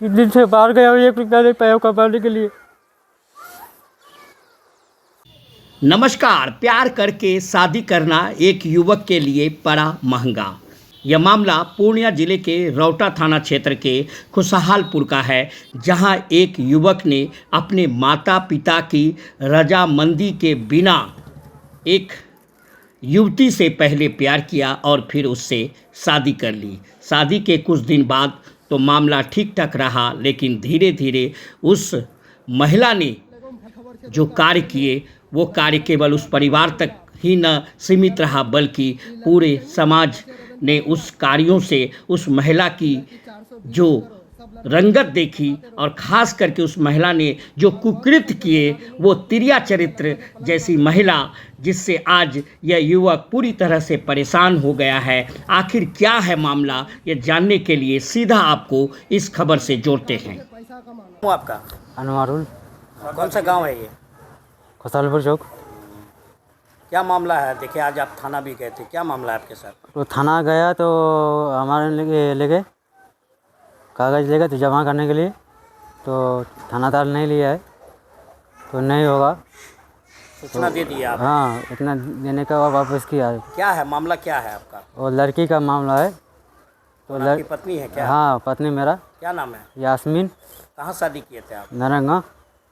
3 दिन से बाहर गया हूँ, 1 रुपया नहीं पाया कमाने के लिए। नमस्कार। प्यार करके शादी करना एक युवक के लिए पड़ा महंगा। यह मामला पूर्णिया जिले के रौटा थाना क्षेत्र के खुशहालपुर का है, जहां एक युवक ने अपने माता पिता की रजामंदी के बिना एक युवती से पहले प्यार किया और फिर उससे शादी कर ली। शादी के कुछ दिन बाद तो मामला ठीक ठाक रहा, लेकिन धीरे धीरे उस महिला ने जो कार्य किए वो कार्य केवल उस परिवार तक ही न सीमित रहा, बल्कि पूरे समाज ने उस कार्यों से उस महिला की जो रंगत देखी और ख़ास करके उस महिला ने जो कुकृत्य किए, वो तिरिया चरित्र जैसी महिला, जिससे आज यह युवक पूरी तरह से परेशान हो गया है। आखिर क्या है मामला, ये जानने के लिए सीधा आपको इस खबर से जोड़ते हैं। आपका अनवारुल, कौन सा गांव है ये? खुशहालपुर चौक। क्या मामला है? देखिए आज आप थाना भी गए थे, क्या मामला है आपके साथ? तो थाना गया तो हमारे ले गए कागज़ ले गए तो जमा करने के लिए, तो थानादार नहीं लिया है तो नहीं होगा। सूचना दे दी आप? हाँ, इतना देने का वापस किया है। क्या है मामला, क्या है आपका? वो लड़की का मामला है। तो आपकी पत्नी है क्या? हाँ, पत्नी मेरा। क्या नाम है? यास्मीन। कहाँ शादी किए थे आप? नरंगा।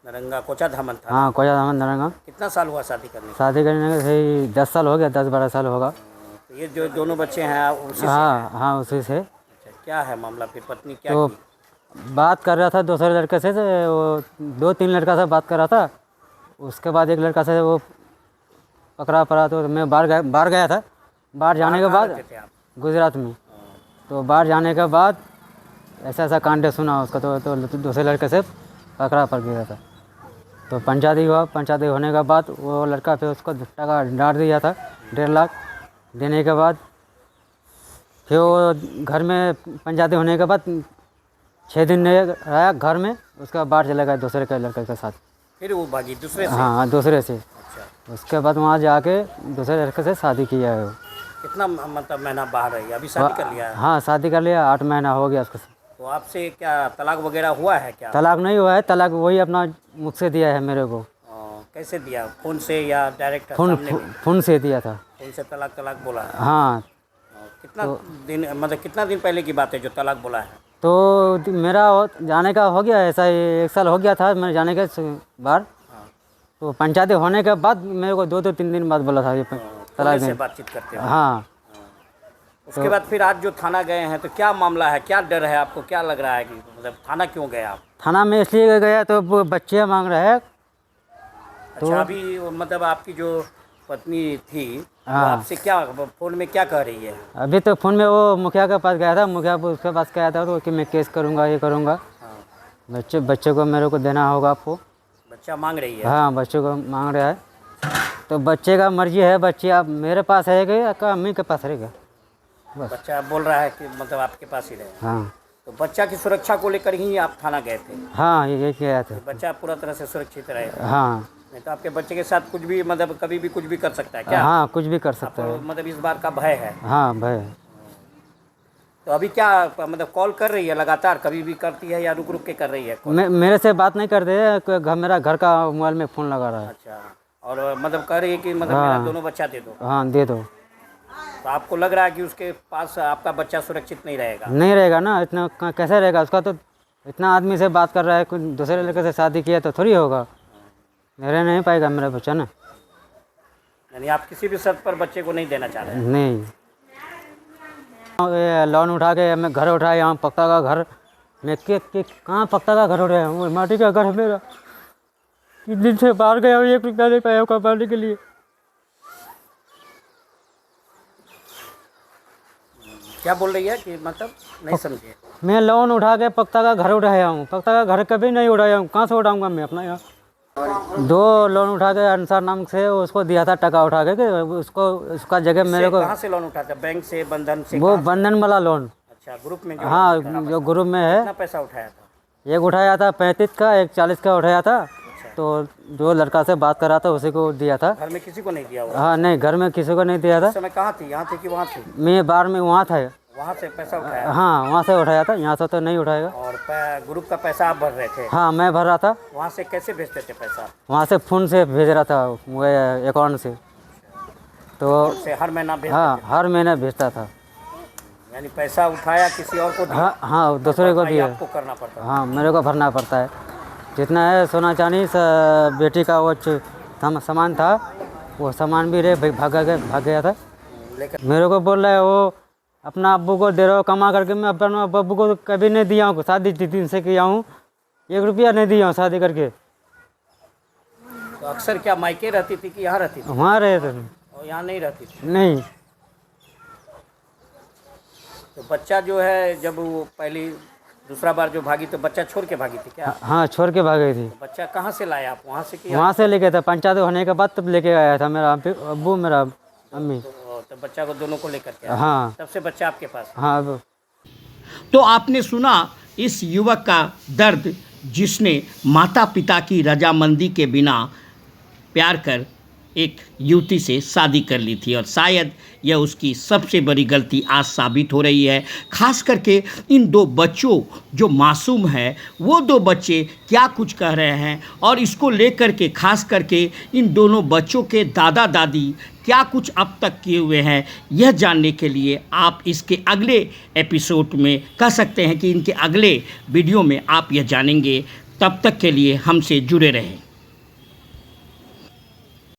नरंगा, कोचा धामन था? हाँ, कोचा धामन नरंगा। कितना साल हुआ शादी करने के? शादी करने का सही 10 साल हो गया, 10-12 साल होगा। तो ये जो दोनों बच्चे हैं उसी से? हाँ, उसी से। अच्छा, क्या है मामला? फिर पत्नी क्या तो की? बात कर रहा था दूसरे लड़के से, वो 2-3 लड़का से बात कर रहा था। उसके बाद एक लड़का से वो पकड़ा पड़ा, तो मैं बाहर गया था। बाहर जाने के बाद रहते थे आप? गुजरात में। तो बाहर जाने के बाद ऐसा कांड सुना उसका, तो दूसरे लड़के से पकड़ा पड़ गया था। तो पंचायती हुआ। पंचायती होने के बाद वो लड़का फिर उसको टका डांट दिया था, 1.5 लाख देने के बाद। फिर वो घर में पंचायती होने के बाद 6 दिन नहीं रहा घर में, उसका बाहर चला गया दूसरे के लड़के के साथ। फिर वो भागी दूसरे से? हाँ, दूसरे से। अच्छा, उसके बाद वहाँ जाके दूसरे लड़के से शादी किया है वो। कितना मतलब महीना बाहर रही? अभी शादी कर लिया है? हाँ, शादी कर लिया, 8 महीना हो गया उसको। तो आपसे क्या तलाक वगैरह हुआ है क्या? तलाक नहीं हुआ है, तलाक वही अपना मुख से दिया है मेरे को। कैसे दिया? फ़ोन से या डायरेक्ट? फोन से दिया था। फ़ोन से तलाक बोला है? हाँ। कितना दिन, मतलब कितना दिन पहले की बात है जो तलाक बोला है? तो मेरा जाने का हो गया, ऐसा 1 साल हो गया था मेरे जाने के बाहर। तो पंचायती होने के बाद मेरे को 2-3 दिन बाद बोला था ये तलाक से बातचीत करते हैं? हाँ। उसके बाद फिर आज जो थाना गए हैं, तो क्या मामला है, क्या डर है आपको? क्या लग रहा है कि मतलब थाना क्यों गए आप? थाना में इसलिए गया तो वो बच्चे मांग रहे हैं। अच्छा, अभी मतलब आपकी जो पत्नी थी वो हाँ। आपसे क्या फ़ोन में क्या कह रही है? अभी तो फ़ोन में वो मुखिया के पास गया था, मुखिया उसके पास गया था तो कि मैं केस करूँगा, ये करूँगा। हाँ। बच्चे को मेरे को देना होगा आपको। बच्चा मांग रही है? हाँ, बच्चे को मांग रहा है। तो बच्चे का मर्जी है, बच्चे आप मेरे पास है कि अम्मी के पास रहेगा? बस। बच्चा बोल रहा है कि मतलब आपके पास ही रहे? हाँ। तो बच्चा की सुरक्षा को लेकर ही आप थाना गए थे? हाँ, ये किया था। बच्चा पूरा तरह से सुरक्षित रहे? हाँ। नहीं तो आपके बच्चे के साथ कुछ भी, मतलब कभी भी कुछ भी कर सकता है क्या? हाँ, कुछ भी कर सकता आपको है। मतलब इस बार का भय है? हाँ, भय। तो अभी क्या मतलब कॉल कर रही है लगातार? कभी भी करती है या रुक रुक के कर रही है कॉल? मेरे से बात नहीं करते है, मेरा घर का मोबाइल में फ़ोन लगा रहा है। अच्छा, और मतलब कह रही है कि मतलब हाँ। मेरा दोनों बच्चा दे दो? हाँ, दे दो। तो आपको लग रहा है कि उसके पास आपका बच्चा सुरक्षित नहीं रहेगा? नहीं रहेगा ना, इतना कैसे रहेगा उसका? तो इतना आदमी से बात कर रहा है, कुछ दूसरे लड़के से शादी किया तो थोड़ी होगा, मेरे नहीं पाएगा मेरा बच्चा ना। यानी आप किसी भी शर्त पर बच्चे को नहीं देना चाह रहे? नहीं। लोन उठा के मैं घर उठाया, यहाँ पक्का का घर। मैं कहाँ पक्का का घर उठाया हूँ? माटी का घर है मेरा। 3 दिन से बाहर गया हूँ, 1 रुपया नहीं पाया कमाने के लिए। क्या बोल रही है कि मतलब नहीं समझे? मैं लोन उठा के पक्का का घर उठाया हूँ। पक्का का घर कभी नहीं उठाया हूँ, कहाँ से उठाऊँगा मैं अपना? यहाँ 2 लोन उठा के अंसार नाम से उसको दिया था, टका उठा के उसको, उसका जगह मेरे को। कहाँ से लोन उठाया था? बैंक से, बंधन से? वो बंधन वाला लोन। अच्छा, ग्रुप में? हाँ, जो ग्रुप में है। कितना पैसा उठाया था? एक उठाया था 35 का, एक 40 का उठाया था। तो जो लड़का से बात कर रहा था उसी को दिया था। घर में किसी को नहीं दिया हुआ? हाँ, नहीं, घर में किसी को नहीं दिया था। उस समय कहाँ थी? यहाँ थी कि वहाँ थी? मैं बाहर में वहाँ था। वहाँ से पैसा उठाया हाँ वहाँ से उठाया था, यहाँ से तो नहीं उठाएगा। और ग्रुप का पैसा आप भर रहे थे? हाँ मैं भर रहा था। वहाँ से कैसे भेजते थे पैसा? वहाँ से फ़ोन से भेज रहा था, वो अकाउंट से। तो से हर महीना भेजते हाँ हर महीने भेजता था। थे? यानी पैसा उठाया किसी और को दिया? हाँ दूसरे को दिया। आपको करना पड़ता है? हाँ मेरे को भरना पड़ता है। जितना है सोना चांदी बेटी का वो सामान था, वो सामान भी भाग गया था। लेकिन मेरे को बोल रहा है वो अपना अब्बू को दे रहा हो कमा करके। मैं अपना अब्बू को कभी नहीं दिया हूँ, शादी 3 से किया हूँ, 1 रुपया नहीं दिया हूँ शादी करके। तो अक्सर क्या मायके रहती थी कि यहाँ रहती थी? वहाँ रहे थे। और यहाँ नहीं रहती थी? नहीं। तो बच्चा जो है जब वो पहली दूसरा बार जो भागी तो बच्चा छोड़ के भागी थी क्या? हाँ छोड़ के भाग गई थी। बच्चा कहाँ से लाया आप? वहाँ से कि वहाँ से लेके था, पंचायत होने के बाद तब लेके आया था मेरा अब्बू मेरा अम्मी। तो बच्चा को दोनों को लेकर के आए? हाँ तब से बच्चा आपके पास? हाँ। तो आपने सुना इस युवक का दर्द, जिसने माता पिता की रजामंदी के बिना प्यार कर एक युवती से शादी कर ली थी, और शायद यह उसकी सबसे बड़ी गलती आज साबित हो रही है। खास करके इन 2 बच्चों जो मासूम हैं, वो 2 बच्चे क्या कुछ कह रहे हैं, और इसको लेकर के खास करके इन दोनों बच्चों के दादा दादी क्या कुछ अब तक किए हुए हैं, यह जानने के लिए आप इसके अगले एपिसोड में कह सकते हैं कि इनके अगले वीडियो में आप यह जानेंगे। तब तक के लिए हमसे जुड़े रहें।